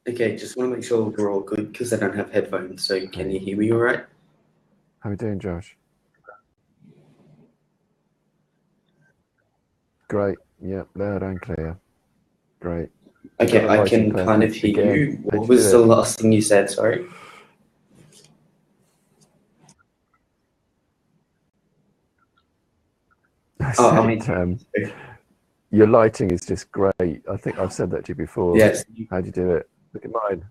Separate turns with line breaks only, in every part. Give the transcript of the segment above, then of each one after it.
Okay, just want to make sure we're all good because I don't have headphones. So can you hear me all right?
How are we doing, Josh? Great. Yep, loud and clear. Great.
Okay, I can kind of hear you. What was the last thing you said? Sorry.
I said, your lighting is just great. I think I've said that to you before.
Yes.
How do you do it? Look at mine.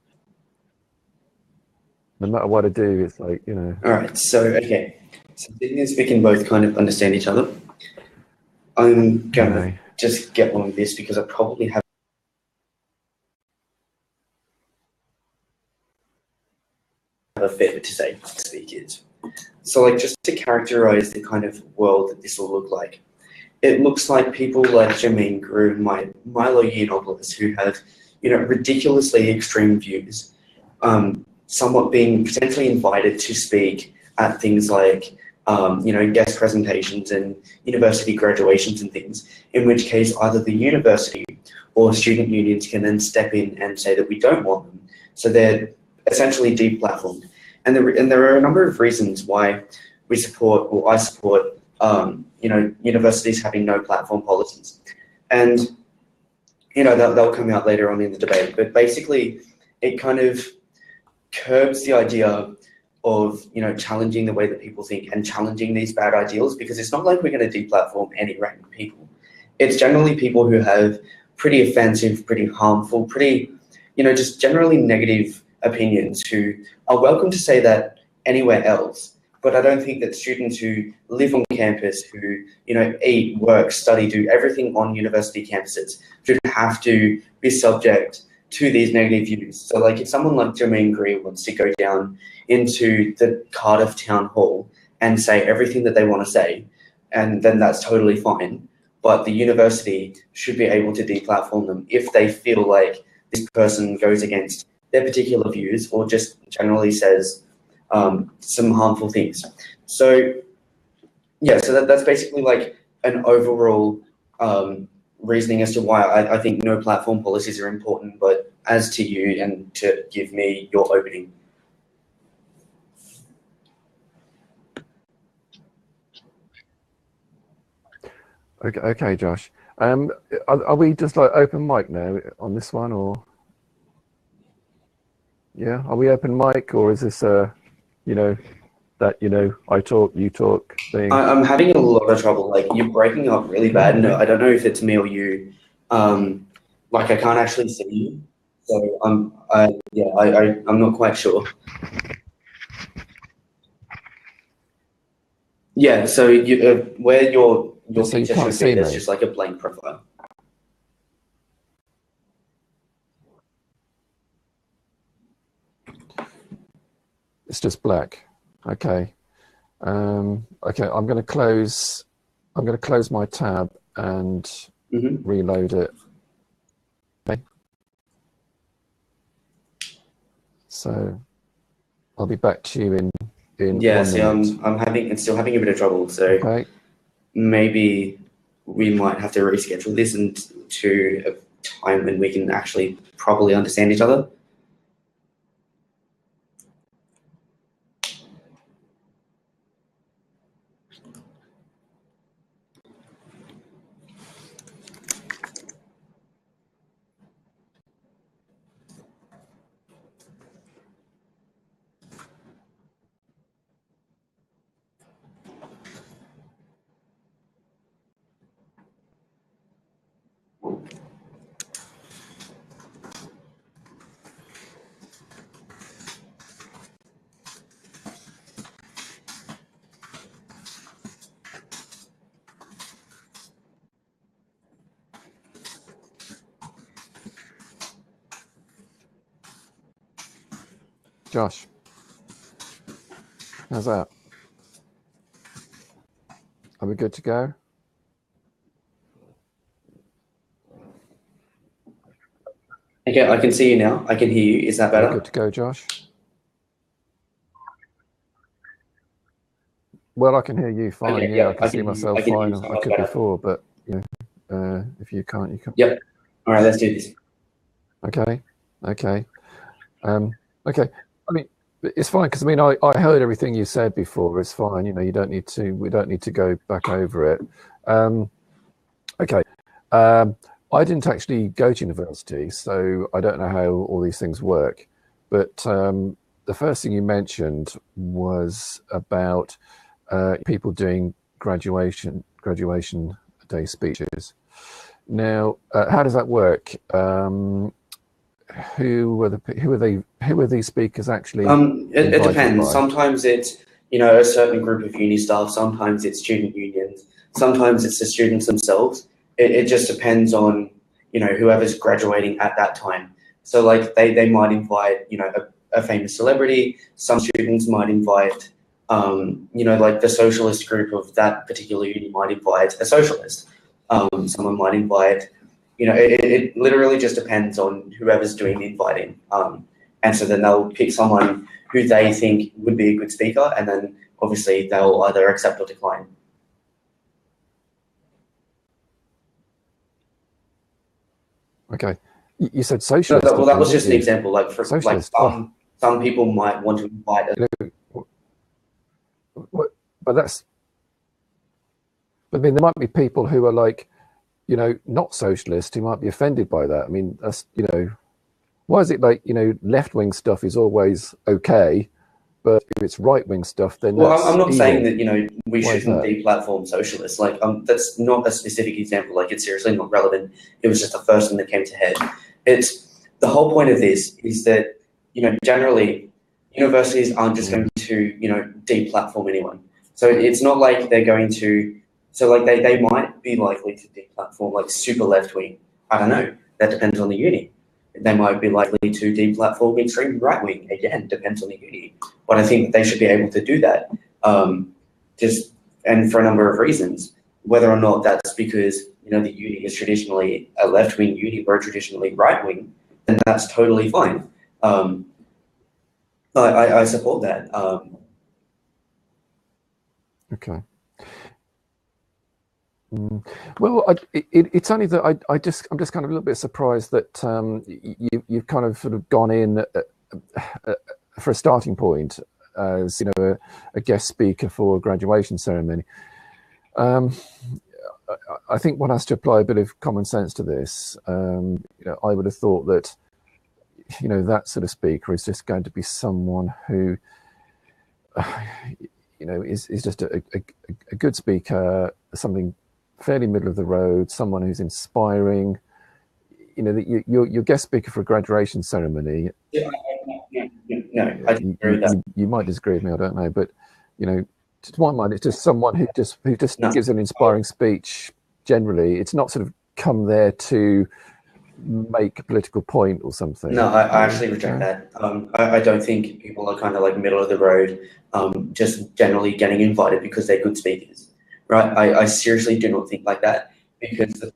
No matter what I do, it's like, you know.
All right. So, okay. So, seeing as we can both kind of understand each other, I'm going to just get on with this because I probably have a fair bit to say to speak is. So, like, just to characterize the kind of world that this will look like, it looks like people like Jermaine Grew, Milo Yiannopoulos, who have, ridiculously extreme views, somewhat being potentially invited to speak at things like, guest presentations and university graduations and things, in which case either the university or student unions can then step in and say that we don't want them. So they're essentially deplatformed. And there are a number of reasons why we support, or I support, universities having no platform policies. And, they'll come out later on in the debate, but basically it kind of curbs the idea of, challenging the way that people think and challenging these bad ideals, because it's not like we're going to deplatform any random people. It's generally people who have pretty offensive, pretty harmful, pretty, just generally negative opinions who are welcome to say that anywhere else. But I don't think that students who live on campus, who, eat, work, study, do everything on university campuses should have to be subject to these negative views. So like if someone like Jermaine Greer wants to go down into the Cardiff Town Hall and say everything that they want to say, and then that's totally fine. But the university should be able to deplatform them if they feel like this person goes against their particular views or just generally says some harmful things. So yeah, so that's basically like an overall reasoning as to why I think no platform policies are important, but as to you and to give me your opening.
Okay, Josh. Are we just like open mic now on this one, or? Yeah, are we open mic, or is this I talk, you talk thing?
I'm having a lot of trouble. Like you're breaking up really bad. No, I don't know if it's me or you. Like I can't actually see you, so I'm not quite sure. Yeah, so where your picture should be, there's just like a blank profile.
It's just black. Okay. Okay, I'm going to close my tab and reload it. Okay. So I'll be back to you in
yeah, see, I'm still having a bit of trouble, so maybe we might have to reschedule this into a time when we can actually properly understand each other.
Josh, how's that? Are we good to go?
Okay, I can see you now. I can hear you. Is that better?
Good to go, Josh? Well, I can hear you fine. Okay, yeah, I can see myself fine. I could before, but if you can't, you can.
Yep. All right, let's do this.
Okay. Okay. I mean, it's fine because I mean, I heard everything you said before. It's fine. You know, you don't need to. We don't need to go back over it. Okay. Um, I didn't actually go to university, so I don't know how all these things work. But the first thing you mentioned was about people doing graduation day speeches. Now, how does that work? Who are these speakers actually
It
invited
depends.
by?
Sometimes it's, you know, a certain group of uni staff. Sometimes it's student unions. Sometimes it's the students themselves. It just depends on, you know, whoever's graduating at that time. So like they might invite, you know, a famous celebrity. Some students might invite, you know, like the socialist group of that particular uni might invite a socialist. Someone might invite, you know, it literally just depends on whoever's doing the inviting. And so then they'll pick someone who they think would be a good speaker, and then obviously they'll either accept or decline.
Okay, you said socialist.
Well, that was
again,
just an
didn't you?
example. Like for
Socialist.
like some people might want to invite.
You know, but that's. But I mean, there might be people who are like, you know, not socialist who might be offended by that. I mean, that's, you know, why is it like, you know, left-wing stuff is always okay, but if it's right-wing stuff, then
Well,
that's
I'm not
evil.
saying that, you know, we
Why is
shouldn't
that?
deplatform socialists. Like, that's not a specific example. Like, it's seriously not relevant. It was just the first thing that came to head. It's the whole point of this is that, you know, generally universities aren't just going to, you know, deplatform anyone. So it's not like they're going to. So like they might be likely to deplatform like super left wing. I don't know. That depends on the uni. They might be likely to deplatform extreme right wing. Again, depends on the uni. But I think they should be able to do that. Just and for a number of reasons. Whether or not that's because, you know, the uni is traditionally a left wing uni or traditionally right wing, then that's totally fine. I support that.
Okay. Well, it's only that I'm just kind of a little bit surprised that you've kind of sort of gone in for a starting point as, you know, a guest speaker for a graduation ceremony. I think one has to apply a bit of common sense to this. You know, I would have thought that, you know, that sort of speaker is just going to be someone who, you know, is just a good speaker, something fairly middle of the road, someone who's inspiring. You know, that you're guest speaker for a graduation ceremony.
No, I disagree with that.
You might disagree with me, I don't know, but, you know, to my mind, it's just someone who just
No.
gives an inspiring speech. Generally, it's not sort of come there to make a political point or something.
No, I actually reject that. I don't think people are kind of like middle of the road, just generally getting invited because they're good speakers, right? I seriously do not think like that, because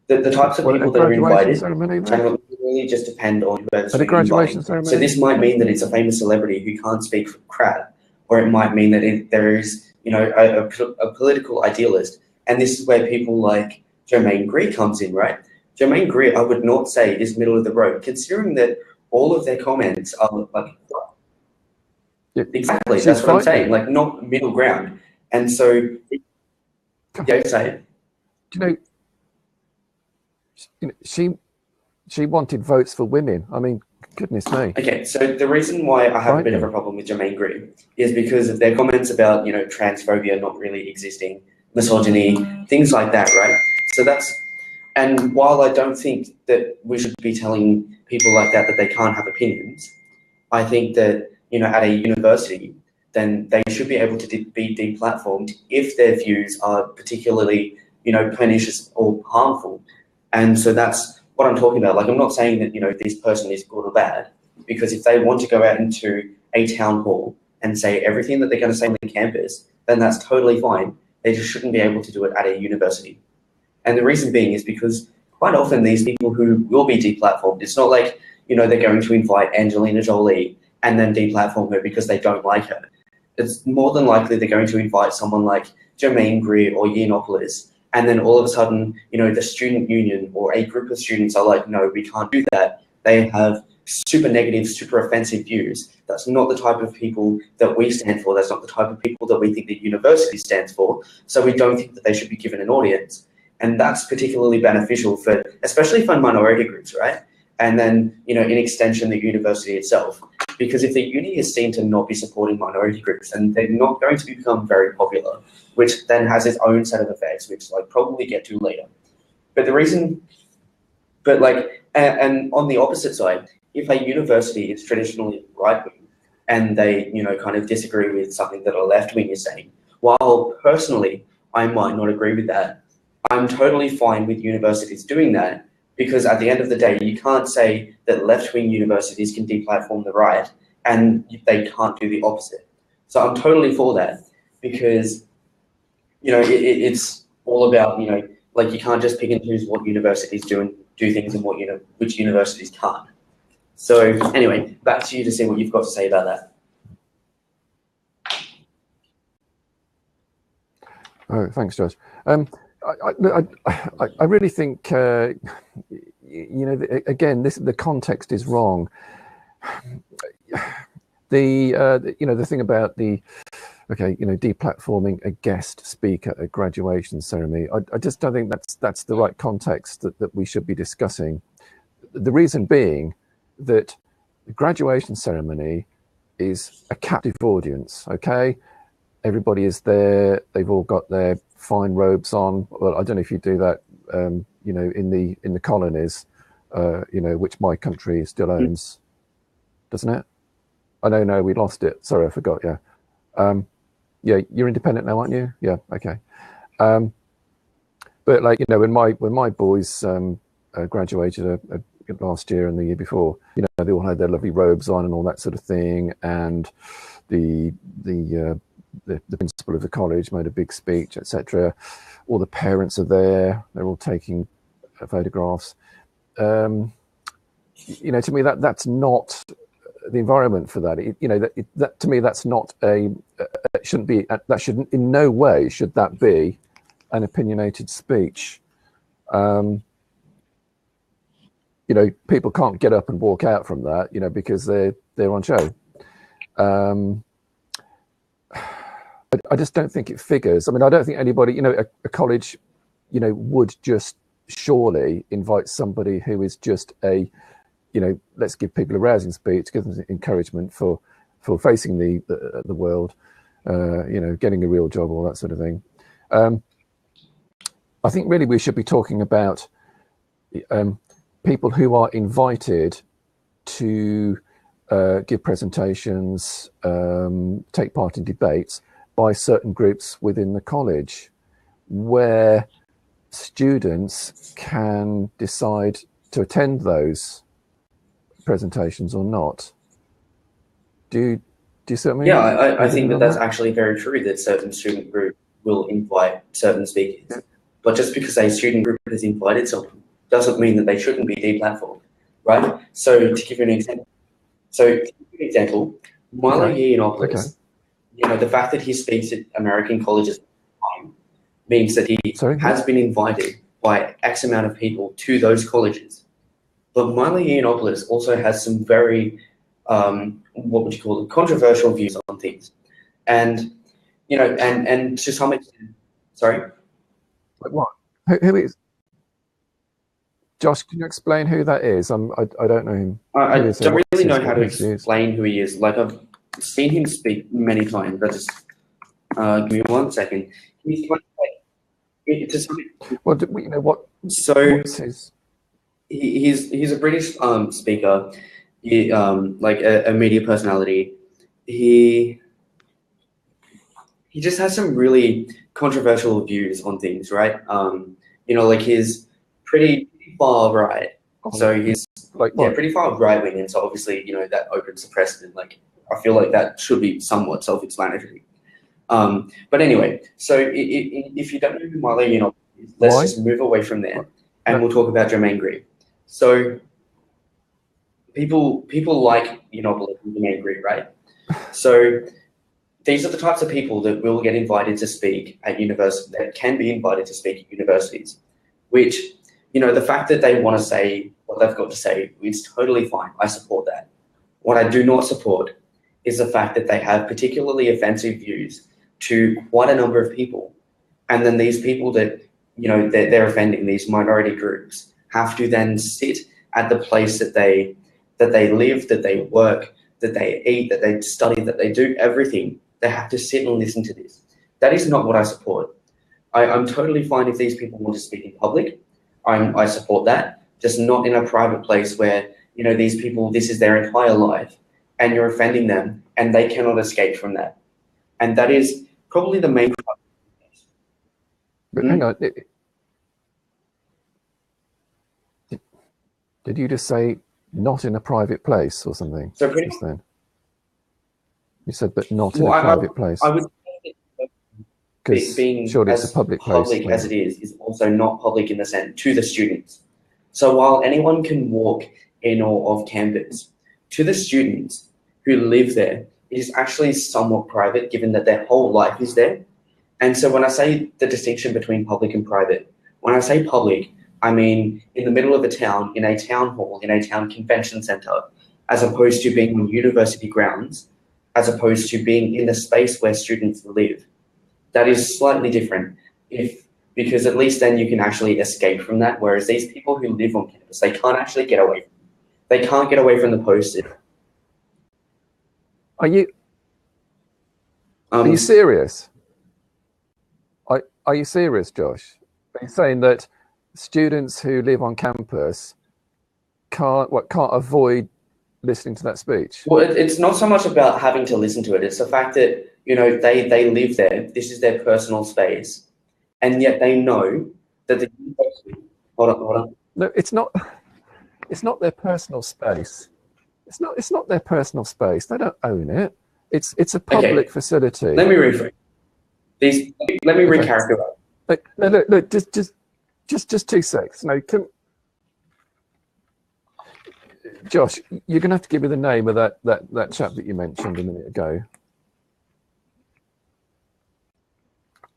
the types of people that are invited generally just depend on whoever's
at a graduation
inviting.
ceremony.
So this might mean that it's a famous celebrity who can't speak for the crowd, or it might mean that there is, you know, a political idealist, and this is where people like Germaine Greer comes in, right? Germaine Greer, I would not say is middle of the road, considering that all of their comments are like, exactly, that's what I'm saying, like not middle ground. And so, yeah, say it.
Do you know, she wanted votes for women. I mean, goodness me.
Okay, so the reason why I have a bit of a problem with Germaine Greer is because of their comments about, you know, transphobia not really existing, misogyny, things like that, right? So that's, and while I don't think that we should be telling people like that they can't have opinions, I think that, you know, at a university, then they should be able to be deplatformed if their views are particularly, you know, pernicious or harmful. And so that's what I'm talking about. Like, I'm not saying that, you know, this person is good or bad, because if they want to go out into a town hall and say everything that they're going to say on the campus, then that's totally fine. They just shouldn't be able to do it at a university. And the reason being is because quite often these people who will be deplatformed, it's not like, you know, they're going to invite Angelina Jolie and then deplatform her because they don't like her. It's more than likely they're going to invite someone like Germaine Greer or Yiannopoulos, and then all of a sudden, you know, the student union or a group of students are like, no, we can't do that. They have super negative, super offensive views. That's not the type of people that we stand for. That's not the type of people that we think the university stands for. So we don't think that they should be given an audience. And that's particularly beneficial for, especially for minority groups, right? And then, you know, in extension, the university itself. Because if the uni is seen to not be supporting minority groups, then they're not going to become very popular, which then has its own set of effects, which like probably get to later. But the reason, but like, and on the opposite side, if a university is traditionally right-wing and they, you know, kind of disagree with something that a left-wing is saying, while personally I might not agree with that, I'm totally fine with universities doing that, because at the end of the day, you can't say that left-wing universities can deplatform the right and they can't do the opposite. So I'm totally for that, because, you know, it's all about, you know, like you can't just pick and choose what universities do things and what, you know, which universities can't. So anyway, back to you to see what you've got to say about that.
Oh, thanks, Josh. I really think, you know, again, the context is wrong. You know, the thing about the, okay, you know, deplatforming a guest speaker at a graduation ceremony, I just don't think that's the right context that we should be discussing. The reason being that the graduation ceremony is a captive audience, okay? Everybody is there, they've all got their fine robes on. Well, I don't know if you do that, you know, in the colonies, you know, which my country still owns, doesn't it? I know, no, we lost it. Sorry, I forgot. Yeah, yeah, you're independent now, aren't you? Yeah, okay. But like, you know, when my boys graduated last year and the year before, you know, they all had their lovely robes on and all that sort of thing, and the principal of the college made a big speech, etc. All the parents are there; they're all taking photographs. You know, to me, that's not the environment for that. You know, that to me, that's not shouldn't be. That shouldn't in no way should that be an opinionated speech. You know, people can't get up and walk out from that, you know, because they're on show. I just don't think it figures. I mean, I don't think anybody, you know, a college, you know, would just surely invite somebody who is just a, you know, let's give people a rousing speech, give them encouragement for facing the world, you know, getting a real job, all that sort of thing. I think really we should be talking about people who are invited to give presentations, take part in debates by certain groups within the college, where students can decide to attend those presentations or not. Do you see what I mean?
Yeah, I think that's actually very true, that certain student group will invite certain speakers. But just because a student group has invited someone doesn't mean that they shouldn't be deplatformed, right? So to give you an example, Milo Yiannopoulos, you know, the fact that he speaks at American colleges means that he has been invited by X amount of people to those colleges. But Milo Yiannopoulos also has some very, what would you call it, controversial views on things. And, you know, and to some extent, sorry?
Like what? Who is? Josh, can you explain who that is? I don't know him.
I don't really know how to explain who he is. Like, I've seen him speak many times. But just give me 1 second. He's like,
well, you know what?
So he's a British speaker. He like a media personality. He just has some really controversial views on things, right? You know, like he's pretty far right. So he's like, yeah, pretty far right wing, and so obviously, you know, that opens the precedent. Like, I feel like that should be somewhat self-explanatory. But anyway, so if you don't know who Milo Yiannopoulos is, let's just move away from there, and we'll talk about Jermaine Greer. So people like Yiannopoulos and Jermaine Greer, right? So these are the types of people that will get invited to speak at universities, that can be invited to speak at universities, which, you know, the fact that they want to say what what they've got to say is totally fine. I support that. What I do not support is the fact that they have particularly offensive views to quite a number of people. And then these people that, they're offending, these minority groups, have to then sit at the place that they live, that they work, that they eat, that they study, that they do everything. They have to sit and listen to this. That is not what I support. I'm totally fine if these people want to speak in public. I support that, just not in a private place where, these people, this is their entire life and you're offending them and they cannot escape from that. And that is probably the main problem.
But hang on. Did you just say not in a private place or something?
So pretty
just then? You said, but not in a private place.
I would
because
being
surely
as
it's a public
public
place.
as it is also not public in the sense to the students. So while anyone can walk in or off campus, to the students who live there, it is actually somewhat private given that their whole life is there. And so when I say the distinction between public and private, when I say public, I mean in the middle of a town, in a town hall, in a town convention center, as opposed to being on university grounds, as opposed to being in the space where students live. That is slightly different because at least then you can actually escape from that. Whereas these people who live on campus, they can't actually get away. They can't get away from the posters.
Are you serious? Are you serious, Josh? Are you saying that students who live on campus can't avoid listening to that speech?
Well, it's not so much about having to listen to it. It's the fact that, they live there. This is their personal space. And yet they know that the university... Hold on.
No, it's not their personal space. It's not their personal space. They don't own it. It's a public facility.
Let me rephrase. Let me recharacterize.
Look, just 2 seconds. No, Josh, you're going to have to give me the name of that chap that you mentioned a minute ago.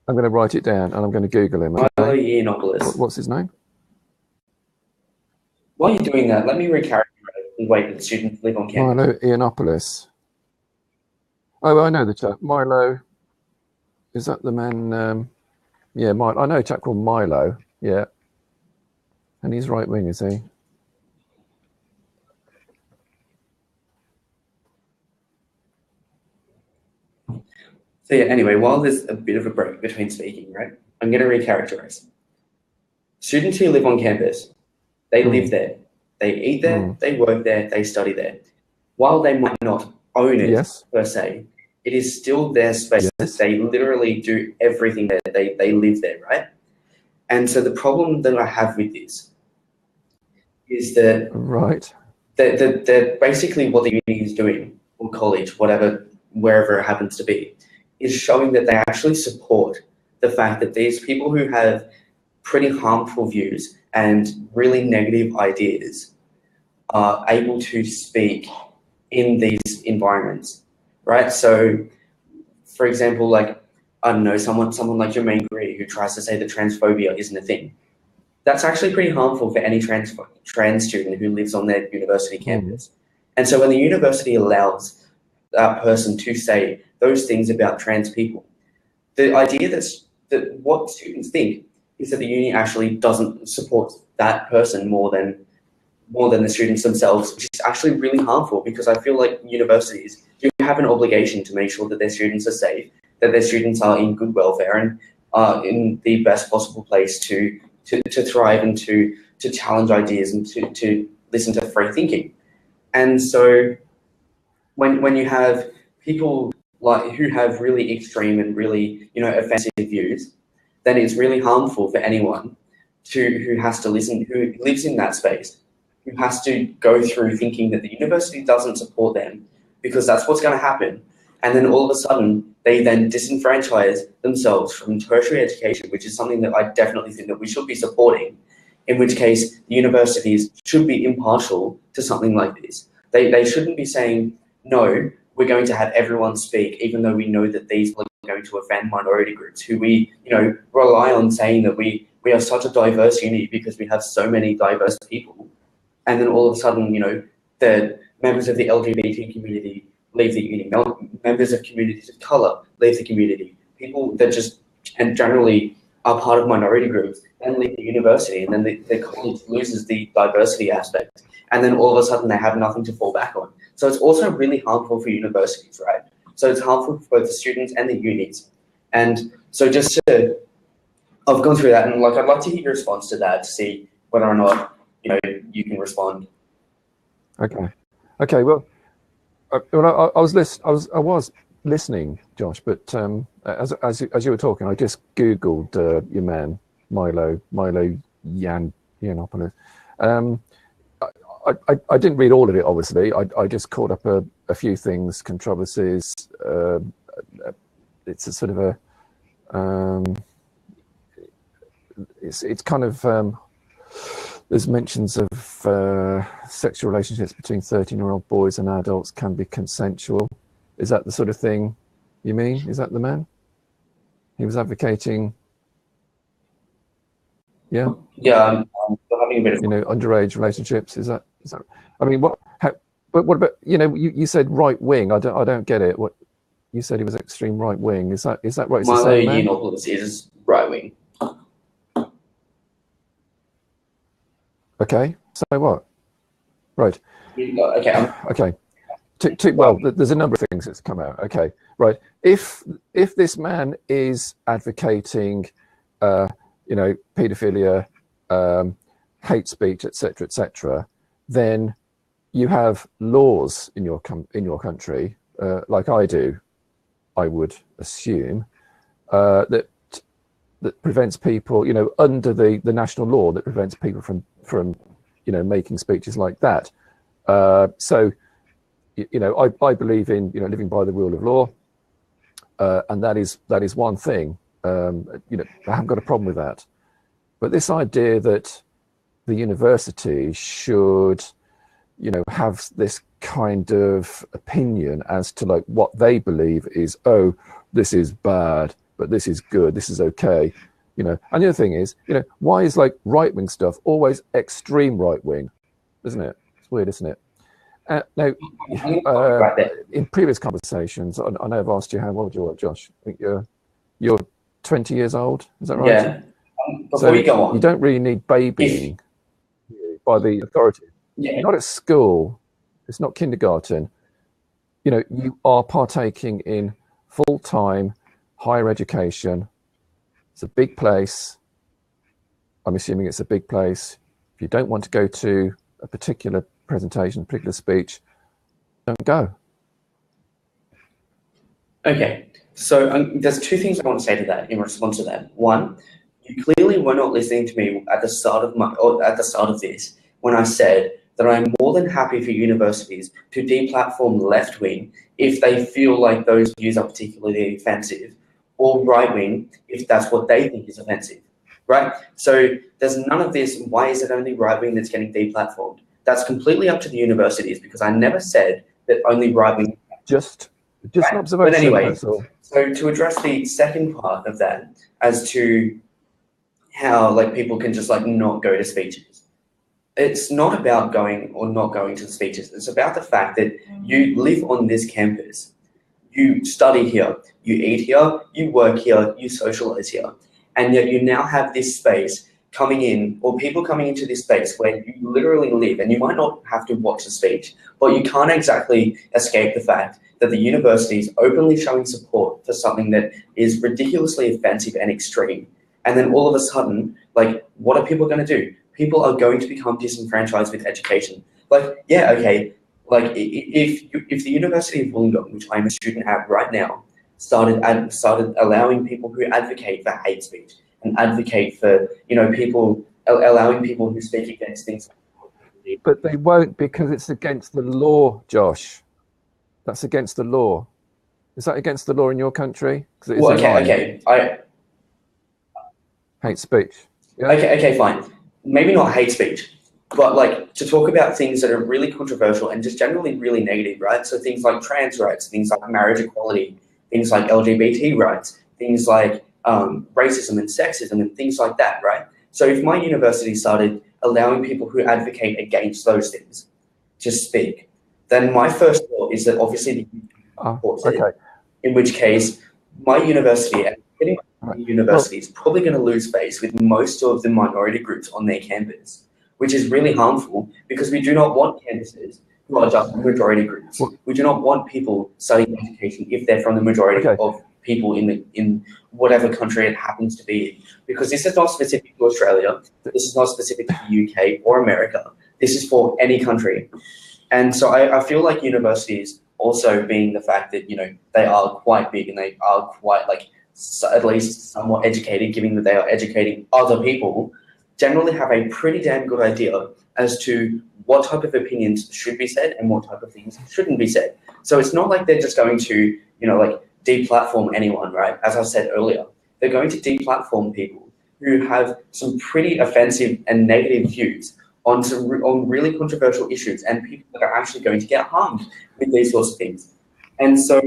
I'm going to write it down and I'm going to Google him.
Milo Yiannopoulos.
What's his name?
While you're doing that, let me recharacterize the way that students live on campus.
Milo Yiannopoulos. Oh, I know the chap. Milo. Is that the man? Yeah, I know a chap called Milo. Yeah. And he's right wing, is he?
So yeah, anyway, while there's a bit of a break between speaking, right, I'm going to recharacterize. Students who live on campus, they live there. They eat there, they work there, they study there. While they might not own it per se, it is still their space. They literally do everything there. They live there, right? And so the problem that I have with this is that that basically what the uni is doing, or college, whatever, wherever it happens to be, is showing that they actually support the fact that these people who have pretty harmful views and really negative ideas are able to speak in these environments, right? So, for example, like, I don't know, someone like Jermaine Greer who tries to say that transphobia isn't a thing. That's actually pretty harmful for any trans student who lives on their university campus. And so when the university allows that person to say those things about trans people, the idea that what students think is that the uni actually doesn't support that person more than the students themselves, which is actually really harmful, because I feel like universities do have an obligation to make sure that their students are safe, that their students are in good welfare and are in the best possible place to thrive and to challenge ideas and to listen to free thinking. And so when you have people like who have really extreme and really offensive views, then it's really harmful for anyone who has to listen, who lives in that space, who has to go through thinking that the university doesn't support them, because that's what's going to happen. And then all of a sudden, they then disenfranchise themselves from tertiary education, which is something that I definitely think that we should be supporting, in which case the universities should be impartial to something like this. They shouldn't be saying, no, we're going to have everyone speak, even though we know that these are going to offend minority groups who we rely on saying that we are such a diverse uni because we have so many diverse people. and then all of a sudden, the members of the LGBT community leave the uni, members of communities of color leave the community, people that just, and generally are part of minority groups, then leave the university, and then the college loses the diversity aspect, and then all of a sudden they have nothing to fall back on. So it's also really harmful for universities, right? So it's harmful for both the students and the unis. And so I've gone through that, and I'd like to hear your response to that, to see whether or not you can respond.
Okay. Well, I was listening, Josh, but as you were talking, I just googled your man Milo Yiannopoulos. I didn't read all of it, obviously. I just caught up a few things, controversies. It's a sort of a it's kind of there's mentions of sexual relationships between 13-year-old boys and adults can be consensual. Is that the sort of thing you mean? Is that the man? He was advocating. Yeah.
Yeah, I'm having a bit of
underage relationships. Is that? I mean, what about you said right wing? I don't get it. What you said he was extreme right wing. Is that right?
Milo Yiannopoulos is right wing.
Okay, so what? Right.
Okay.
Well, there's a number of things that's come out. Okay, right. If this man is advocating, paedophilia, hate speech, etc., then you have laws in your country, like I do, I would assume, that prevents people, under the national law that prevents people from making speeches like that. So, I believe in living by the rule of law, and that is one thing. I haven't got a problem with that. But this idea that the university should, have this kind of opinion as to what they believe is, oh, this is bad, but this is good, this is okay. And the other thing is, why is right-wing stuff always extreme right-wing, isn't it? It's weird, isn't it? Now, in previous conversations, I know I've asked you how old you are, Josh. I think you're 20 years old. Is that right?
Yeah. Before you go on,
you don't really need babying by the authorities.
Yeah.
You're not at school. It's not kindergarten. You are partaking in full-time higher education. It's a big place. I'm assuming it's a big place. If you don't want to go to a particular presentation, particular speech, don't go.
Okay, so there's two things I want to say to that in response to that. One, you clearly were not listening to me at the start of this when I said that I'm more than happy for universities to deplatform left wing if they feel like those views are particularly offensive, or right wing if that's what they think is offensive, right? So there's none of this. Why is it only right wing that's getting deplatformed? That's completely up to the universities, because I never said that only right wing.
Just an observation.
But anyway, so to address the second part of that, as to how people can just not go to speeches, it's not about going or not going to the speeches. It's about the fact that you live on this campus, you study here, you eat here, you work here, you socialize here, and yet you now have this space coming in, or people coming into this space where you literally live, and you might not have to watch the speech, but you can't exactly escape the fact that the university is openly showing support for something that is ridiculously offensive and extreme. And then all of a sudden, what are people going to do? People are going to become disenfranchised with education. If the University of Wollongong, which I'm a student at right now, started allowing people who advocate for hate speech and advocate for people, allowing people who speak against things.
But they won't, because it's against the law, Josh. That's against the law. Is that against the law in your country?
Well, okay.
Hate speech. Yeah?
Okay, fine. Maybe not hate speech, but to talk about things that are really controversial and just generally really negative, right? So things like trans rights, things like marriage equality, things like LGBT rights, things like racism and sexism and things like that, right? So if my university started allowing people who advocate against those things to speak, then my first thought is that obviously the supports it,
okay.
in which case my university and pretty much the university is probably going to lose face with most of the minority groups on their campus, which is really harmful because we do not want campuses who are just majority groups. We do not want people studying education if they're from the majority of people in whatever country it happens to be in, because this is not specific to Australia, this is not specific to the UK or America, this is for any country. And so I feel like universities, also being the fact that, you know, they are quite big and they are quite, like, at least somewhat educated, given that they are educating other people, generally have a pretty damn good idea as to what type of opinions should be said and what type of things shouldn't be said. So it's not like they're just going to, you know, like, deplatform anyone, right? As I said earlier, they're going to deplatform people who have some pretty offensive and negative views on really controversial issues and people that are actually going to get harmed with these sorts of things. And so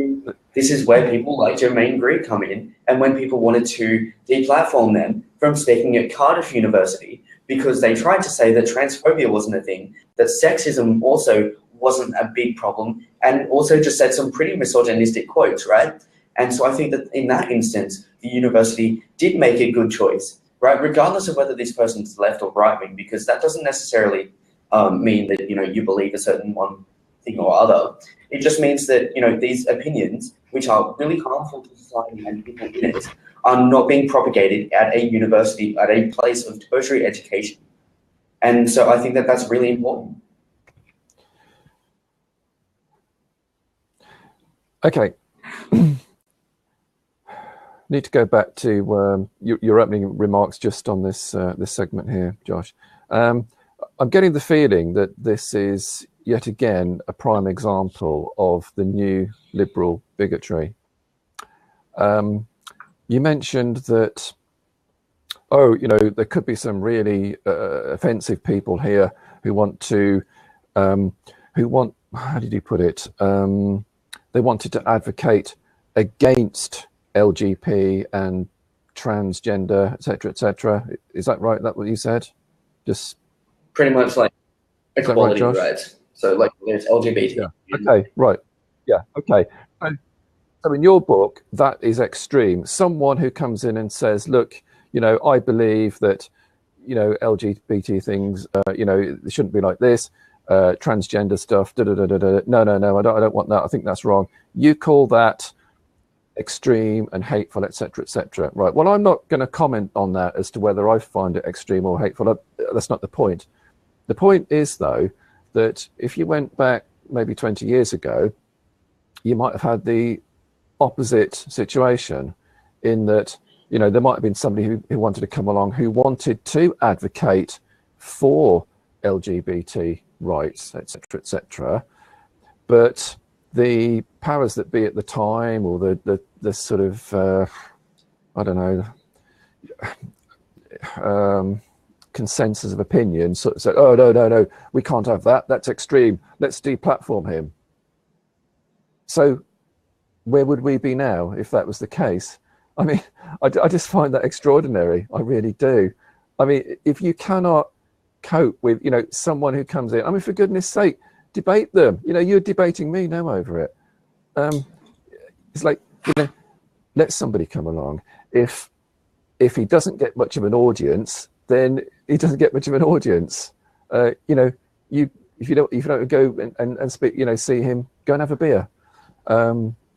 this is where people like Germaine Greer come in, and when people wanted to deplatform them from speaking at Cardiff University because they tried to say that transphobia wasn't a thing, that sexism also wasn't a big problem, and also just said some pretty misogynistic quotes, right? And so I think that in that instance, the university did make a good choice, right? Regardless of whether this person's left or right wing, because that doesn't necessarily mean that, you know, you believe a certain one thing or other. It just means that, you know, these opinions, which are really harmful to society and people in it, are not being propagated at a university, at a place of tertiary education. And so I think that that's really important.
Okay. Need to go back to your opening remarks just on this this segment here, Josh. I'm getting the feeling that this is yet again a prime example of the new liberal bigotry. You mentioned that, oh, you know, there could be some really offensive people here who want to, how did you put it? They wanted to advocate against LGP and transgender, etc., etc. Is that right? That what you said? Just
pretty much like equality,
right,
right? So like there's LGBT.
Yeah. Okay, right. Yeah. Okay. So in your book, that is extreme. Someone who comes in and says, "Look, you know, I believe that, you know, LGBT things, you know, it shouldn't be like this." Transgender stuff. No, I don't want that. I think that's wrong. You call that extreme and hateful, etc., etc. Right. Well, I'm not going to comment on that as to whether I find it extreme or hateful. That's not the point. The point is, though, that if you went back maybe 20 years ago, you might have had the opposite situation, in that, you know, there might have been somebody who wanted to come along who wanted to advocate for LGBT rights, etc., etc. But the powers that be at the time, or the sort of I don't know, consensus of opinion, sort of said, "Oh no, we can't have that. That's extreme. Let's deplatform him." So where would we be now if that was the case? I mean, I just find that extraordinary. I really do. I mean, if you cannot cope with, you know, someone who comes in, I mean, for goodness sake, debate them. You know, you're debating me now over it. It's like, you know, let somebody come along. If he doesn't get much of an audience, then he doesn't get much of an audience. You know, if you don't go and speak, you know, see him, go and have a beer.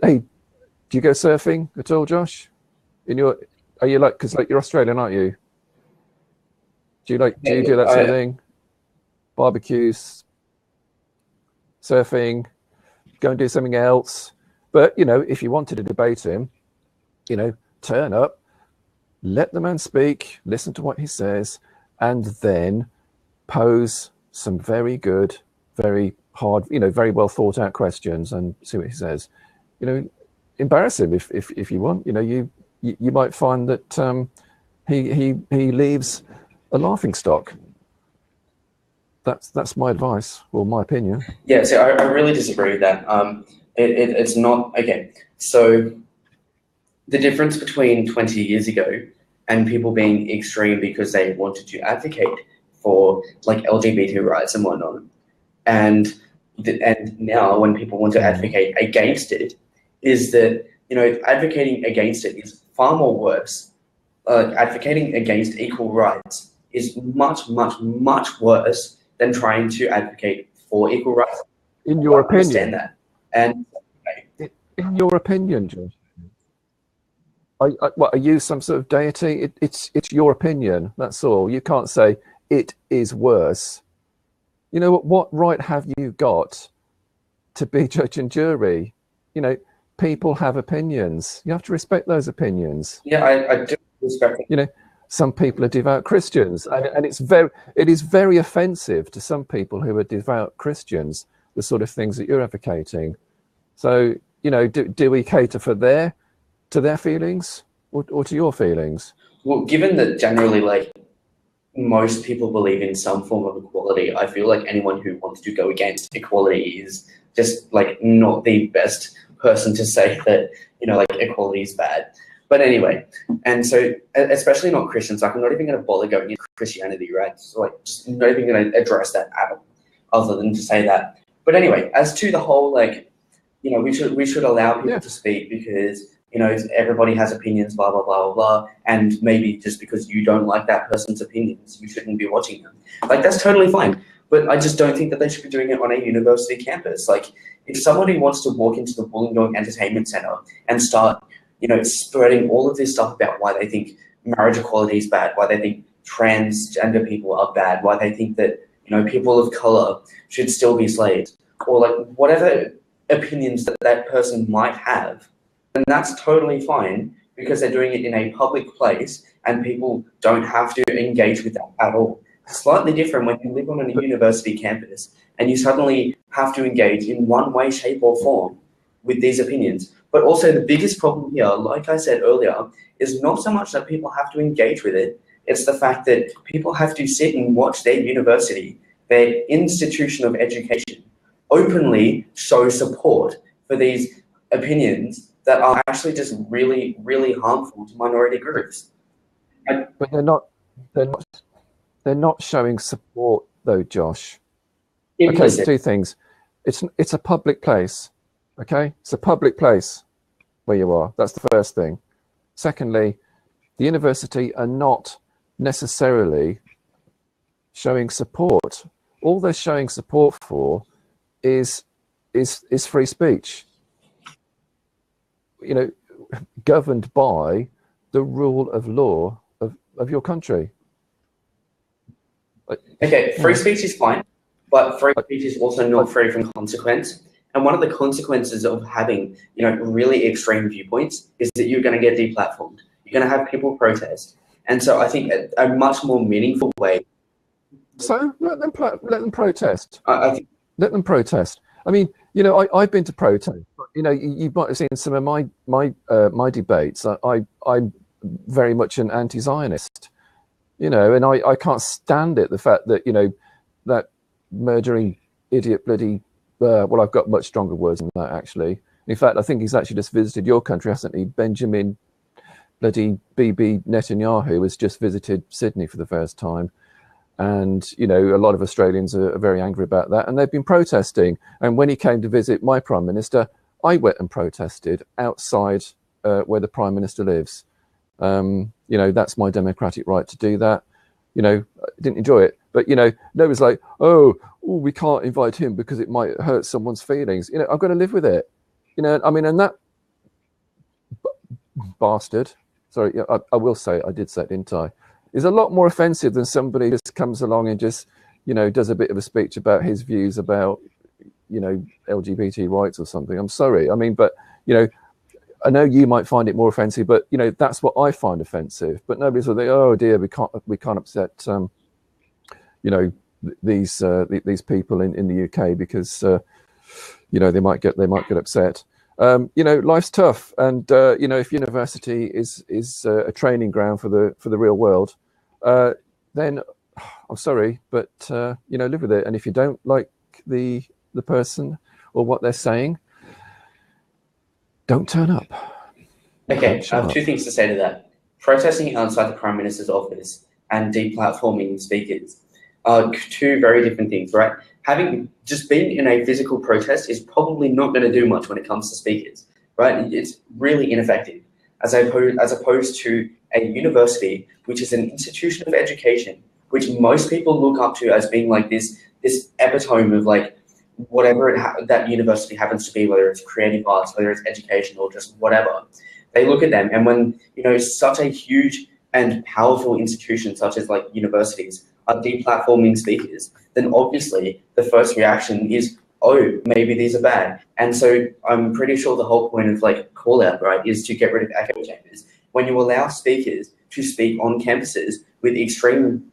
Hey, do you go surfing at all, Josh? Are you like, because like you're Australian, aren't you? Do you do that sort of thing? Barbecues, surfing, go and do something else. But, you know, if you wanted to debate him, you know, turn up, let the man speak, listen to what he says, and then pose some very good, very hard, you know, very well thought out questions and see what he says. You know, embarrass him if you want. You know, you might find that he leaves a laughing stock. That's my advice, or my opinion.
Yeah, so I really disagree with that. It's not, okay, so the difference between 20 years ago and people being extreme because they wanted to advocate for like LGBT rights and whatnot. And now when people want to advocate against it, is that, you know, advocating against it is far more worse. Advocating against equal rights is much, much, much worse than trying to advocate for equal rights.
In your opinion.
Understand that. And
in your opinion, Josh, what, are you some sort of deity? It's your opinion. That's all. You can't say it is worse. You know, what right have you got to be judge and jury? You know, people have opinions. You have to respect those opinions.
Yeah, I do respect it.
You know, some people are devout Christians, and it is very offensive to some people who are devout Christians, the sort of things that you're advocating. So, you know, do we cater for their feelings or to your feelings?
Well, given that generally, like, most people believe in some form of equality, I feel like anyone who wants to go against equality is just like not the best person to say that, you know, like equality is bad. But anyway, and so especially not Christians, like I'm not even going to bother going into Christianity, right? So like just not even going to address that at all, other than to say that. But anyway, as to the whole, like, you know, we should allow people to speak because, you know, everybody has opinions, blah, blah, blah, blah, blah. And maybe just because you don't like that person's opinions, you shouldn't be watching them. Like, that's totally fine. But I just don't think that they should be doing it on a university campus. Like, if somebody wants to walk into the Wollongong Entertainment Centre and start, you know, spreading all of this stuff about why they think marriage equality is bad, why they think transgender people are bad, why they think that, you know, people of colour should still be slaves, or like whatever opinions that that person might have, and that's totally fine because they're doing it in a public place and people don't have to engage with that at all. It's slightly different when you live on a university campus and you suddenly have to engage in one way, shape or form with these opinions. But also the biggest problem here, like I said earlier, is not so much that people have to engage with it, it's the fact that people have to sit and watch their university, their institution of education, openly show support for these opinions that are actually just really, really harmful to minority groups.
But they're not showing support though, Josh. Okay, two things. It's a public place. Okay, it's a public place where you are. That's the first thing. Secondly, the university are not necessarily showing support. All they're showing support for is free speech, you know, governed by the rule of law of your country.
Okay, free speech is fine, but free speech is also not free from consequence. And one of the consequences of having, you know, really extreme viewpoints is that you're going to get deplatformed. You're going to have people protest. And so I think a much more meaningful way.
So let them protest.
I think.
Let them protest. I mean, you know, I've been to protest. You know, you might have seen some of my debates. I'm very much an anti-Zionist. You know, and I can't stand it. The fact that, you know, that murdering idiot bloody. Well, I've got much stronger words than that, actually. In fact, I think he's actually just visited your country, hasn't he? Benjamin bloody Bibi Netanyahu has just visited Sydney for the first time. And, you know, a lot of Australians are very angry about that. And they've been protesting. And when he came to visit my Prime Minister, I went and protested outside where the Prime Minister lives. You know, that's my democratic right to do that. You know, I didn't enjoy it. But, you know, nobody's like, oh, we can't invite him because it might hurt someone's feelings. You know, I've got to live with it. You know, I mean, and that bastard, sorry, I will say it, I did say it, didn't I? Is a lot more offensive than somebody just comes along and just, you know, does a bit of a speech about his views about, you know, LGBT rights or something. I'm sorry. I mean, but, you know, I know you might find it more offensive, but, you know, that's what I find offensive. But nobody's like, oh dear, we can't upset, you know, these people in the UK because, you know, they might get upset. You know, life's tough, and you know, if university is a training ground for the real world, then I'm sorry, but you know, live with it. And if you don't like the person or what they're saying, don't turn up.
Okay, I have two things to say to that. Protesting outside the Prime Minister's office and deplatforming speakers. are two very different things, right? Just being in a physical protest is probably not going to do much when it comes to speakers, right? It's really ineffective, as opposed to a university, which is an institution of education, which most people look up to as being like this epitome of like whatever that university happens to be, whether it's creative arts, whether it's education, or just whatever. They look at them, and when such a huge and powerful institution such as like universities are deplatforming speakers, then obviously the first reaction is, oh, maybe these are bad. And so I'm pretty sure the whole point of like call out, right, is to get rid of echo chambers. When you allow speakers to speak on campuses with extreme,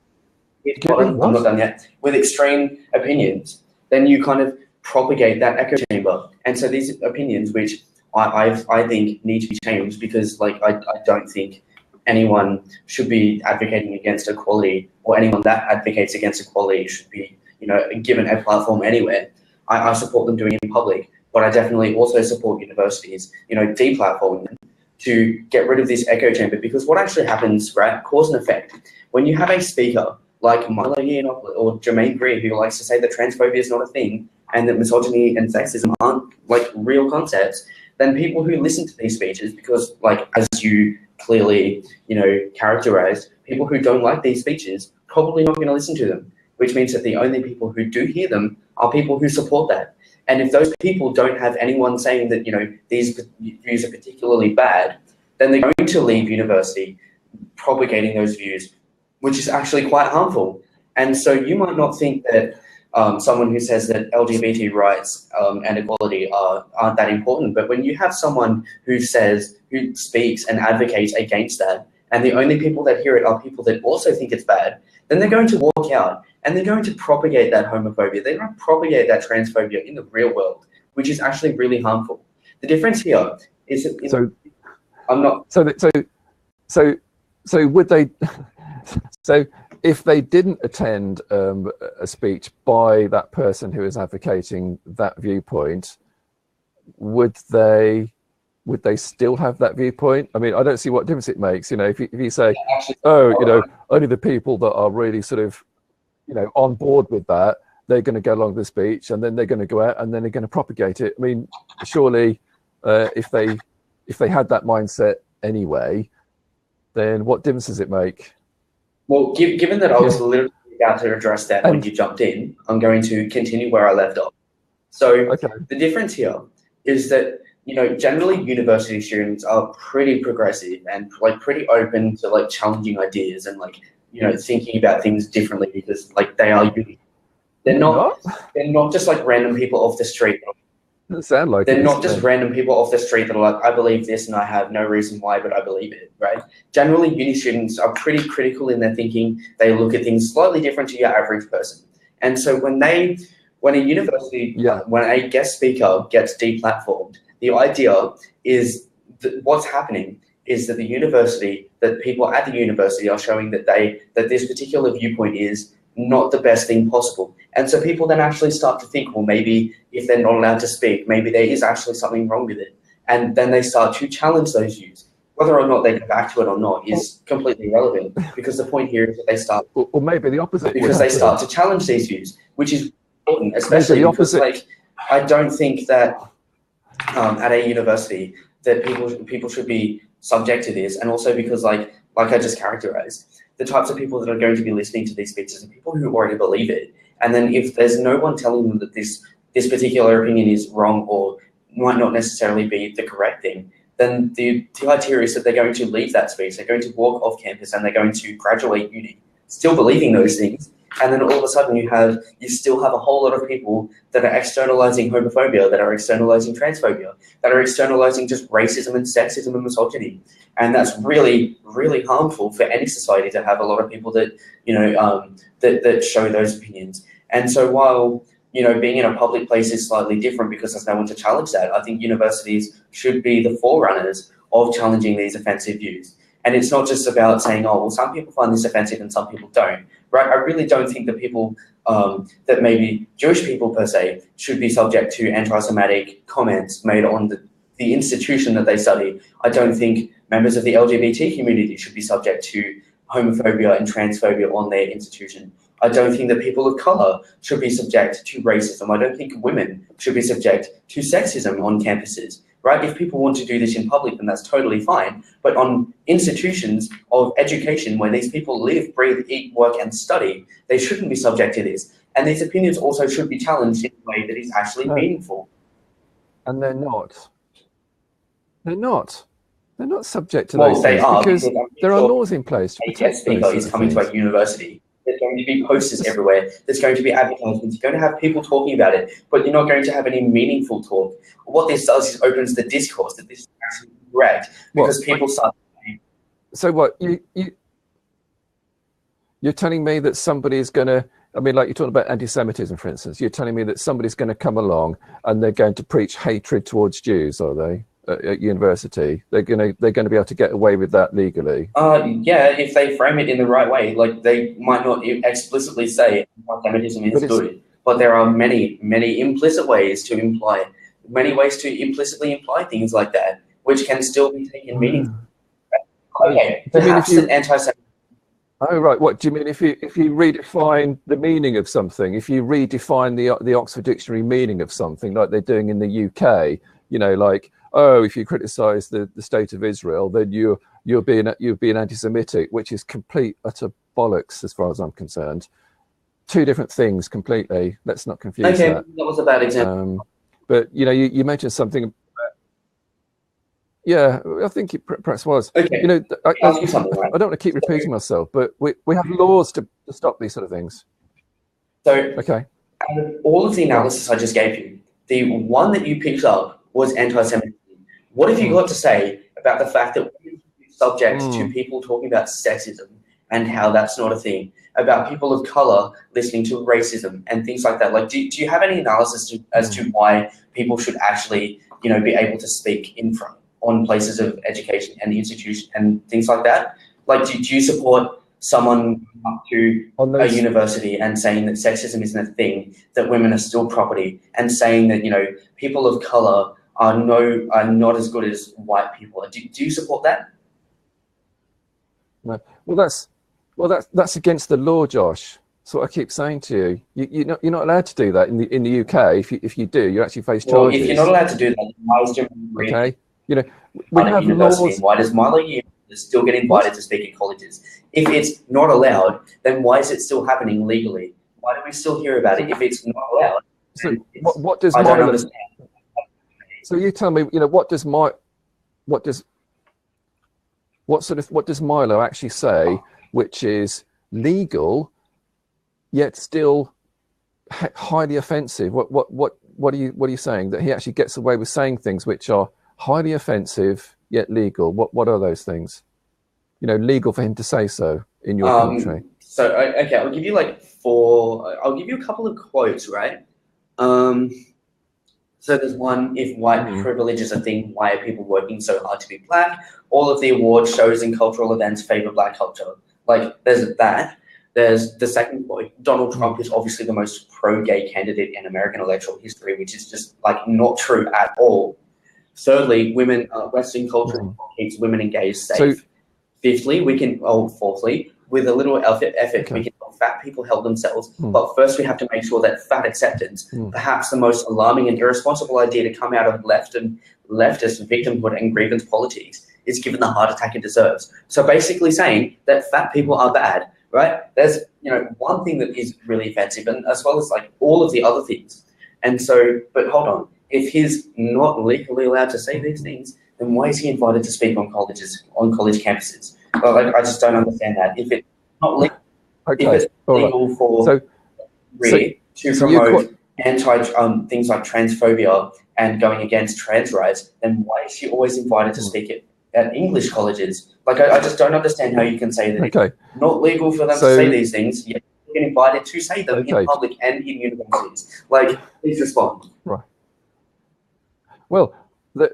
I'm not done yet, with extreme opinions, then you kind of propagate that echo chamber. And so these opinions, which I think need to be changed, because like I don't think anyone should be advocating against equality, or anyone that advocates against equality should be given a platform anywhere. I support them doing it in public, but I definitely also support universities deplatforming them to get rid of this echo chamber. Because what actually happens, right, cause and effect, when you have a speaker like Milo Yiannopoulos or Jermaine Greer, who likes to say that transphobia is not a thing and that misogyny and sexism aren't like real concepts, then people who listen to these speeches, because like as you clearly characterized, people who don't like these speeches probably not going to listen to them, which means that the only people who do hear them are people who support that. And if those people don't have anyone saying that these views are particularly bad, then they're going to leave university propagating those views, which is actually quite harmful. And so you might not think that someone who says that LGBT rights and equality aren't that important, but when you have someone who speaks and advocates against that, and the only people that hear it are people that also think it's bad, then they're going to walk out and they're going to propagate that homophobia. They're going to propagate that transphobia in the real world, which is actually really harmful. The difference here is that I'm not.
So would they? So if they didn't attend a speech by that person who is advocating that viewpoint, would they still have that viewpoint? I mean, I don't see what difference it makes. If you say, only the people that are really sort of, on board with that, they're going to go along the speech, and then they're going to go out and then they're going to propagate it. I mean, surely, if they had that mindset anyway, then what difference does it make?
Well, given that I was literally about to address that when you jumped in, I'm going to continue where I left off. So The difference here is that generally university students are pretty progressive and like pretty open to like challenging ideas and like thinking about things differently, because like they are unique. They're not just like random people off the street.
Doesn't sound like
they're not just random people off the street that are like, I believe this and I have no reason why, but I believe it, right? Generally, uni students are pretty critical in their thinking. They look at things slightly different to your average person. And so when a university, when a guest speaker gets deplatformed, the idea is that what's happening is that that people at the university are showing that this particular viewpoint is not the best thing possible. And so people then actually start to think, well, maybe if they're not allowed to speak, maybe there is actually something wrong with it. And then they start to challenge those views. Whether or not they go back to it or not is completely irrelevant, because the point here is that they start...
Or maybe the opposite.
Because they start to challenge these views, which is important, especially because I don't think that at a university that people should be subject to this, and also because like I just characterized, the types of people that are going to be listening to these speeches are people who already believe it. And then if there's no one telling them that this particular opinion is wrong or might not necessarily be the correct thing, then the idea is that they're going to leave that speech, they're going to walk off campus, and they're going to graduate uni, still believing those things. And then all of a sudden you still have a whole lot of people that are externalizing homophobia, that are externalizing transphobia, that are externalizing just racism and sexism and misogyny. And that's really, really harmful for any society to have a lot of people that, that show those opinions. And so while, being in a public place is slightly different because there's no one to challenge that, I think universities should be the forerunners of challenging these offensive views. And it's not just about saying, oh, well, some people find this offensive and some people don't, right? I really don't think that people, that maybe Jewish people per se, should be subject to anti-Semitic comments made on the institution that they study. I don't think members of the LGBT community should be subject to homophobia and transphobia on their institution. I don't think that people of color should be subject to racism. I don't think women should be subject to sexism on campuses, right? If people want to do this in public, then that's totally fine. But on institutions of education where these people live, breathe, eat, work, and study, they shouldn't be subject to this. And these opinions also should be challenged in a way that is actually meaningful.
And they're not. They're not. They're not subject to
Well,
those
they
things
are,
because
because I'm
there are
sure
laws in place to
a
protect
guest speaker
those
is
sort of
coming to
things.
a university. There's going to be posters everywhere. There's going to be advertisements. You're going to have people talking about it, but you're not going to have any meaningful talk. What this does is opens the discourse that this is actually correct, because people start.
So what you're telling me that somebody is going to? I mean, like you're talking about anti-Semitism, for instance. You're telling me that somebody's going to come along and they're going to preach hatred towards Jews, are they? At university, they're going to be able to get away with that legally.
Yeah, if they frame it in the right way, like they might not explicitly say anti-Semitism is good, but there are many implicit ways to imply, implicitly imply things like that, which can still be taken meaningfully. Okay, perhaps an anti-Semitism.
Oh right, what do you mean if you redefine the meaning of something? If you redefine the Oxford Dictionary meaning of something, like they're doing in the UK, you know, like, oh, if you criticise the state of Israel, then you're being anti-Semitic, which is complete utter bollocks as far as I'm concerned. Two different things completely. Let's not confuse that.
Okay, that was a bad example.
But you know, you mentioned something. Yeah, I think it perhaps was.
Okay.
You know, I
right?
don't want to keep repeating myself, but we have laws to stop these sort of things.
So,
okay.
Out of all of the analysis I just gave you, the one that you picked up was anti-Semitism. What have you got to say about the fact that we're subject to people talking about sexism and how that's not a thing, about people of color listening to racism and things like that? Like, do you have any analysis as to why people should actually, you know, be able to speak in front on places of education and institution and things like that? Like, do you support someone up to a university and saying that sexism isn't a thing, that women are still property, and saying that, you know, people of color are not as good as white people? Do you support that?
No. Well, that's against the law, Josh. That's what I keep saying to you. You're not allowed to do that in the UK. If you do, you actually face charges.
Well, if you're not allowed to do that, why is Jermaine
okay? You know, we have laws.
Why does Milo Yiannopoulos still get invited to speak at colleges? If it's not allowed, then why is it still happening legally? Why do we still hear about it if it's not allowed?
So what does
I don't
Milo?
understand.
So you tell me, you know, what does Milo actually say, which is legal, yet still highly offensive? What are you saying? That he actually gets away with saying things which are highly offensive yet legal? What are those things? You know, legal for him to say so in your country.
So okay, I'll give you I'll give you a couple of quotes, right? So there's one: if white privilege is a thing, why are people working so hard to be black? All of the awards, shows, and cultural events favor black culture. Like, there's that. There's the second quote: Donald Trump is obviously the most pro-gay candidate in American electoral history, which is just like not true at all. Thirdly, Western culture keeps women and gays safe. So, fourthly, with a little effort, we can help fat people help themselves. But first, we have to make sure that fat acceptance, perhaps the most alarming and irresponsible idea to come out of leftist victimhood and grievance politics, is given the heart attack it deserves. So basically saying that fat people are bad, right? There's, you know, one thing that is really offensive, and as well as like all of the other things. And so, but hold on, if he's not legally allowed to say these things, then why is he invited to speak on college campuses? Well, like, I just don't understand that. If it's not legal, if it's legal for to promote things like transphobia and going against trans rights, then why is he always invited to speak at English colleges? Like, I just don't understand how you can say that it's not legal for them to say these things, yet you get invited to say them in public and in universities. Like, please respond.
Right. Well,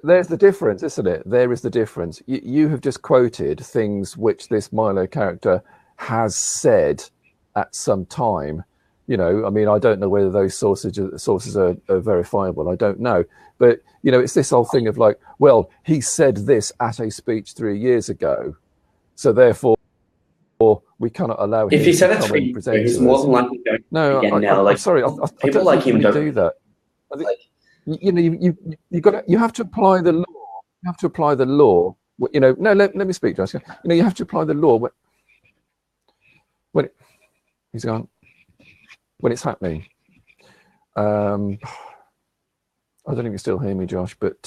there's the difference, isn't it? There is the difference. You have just quoted things which this Milo character has said at some time. You know, I mean, I don't know whether those sources are verifiable. I don't know. But, you know, it's this whole thing of like, well, he said this at a speech 3 years ago, so therefore or we cannot allow him
If he said
to
it
come
3
and
years
present
ago, he's
to
more
us.
than likely going
No,
again now.
I'm
Like,
sorry. I
people
don't
like
think
him
we
don't.
do that. I think,
Like,
you know, you have to apply the law. You have to apply the law. You know, no, let me speak, Josh. You know, you have to apply the law when he's gone, when it's happening. I don't know if you can still hear me, Josh, but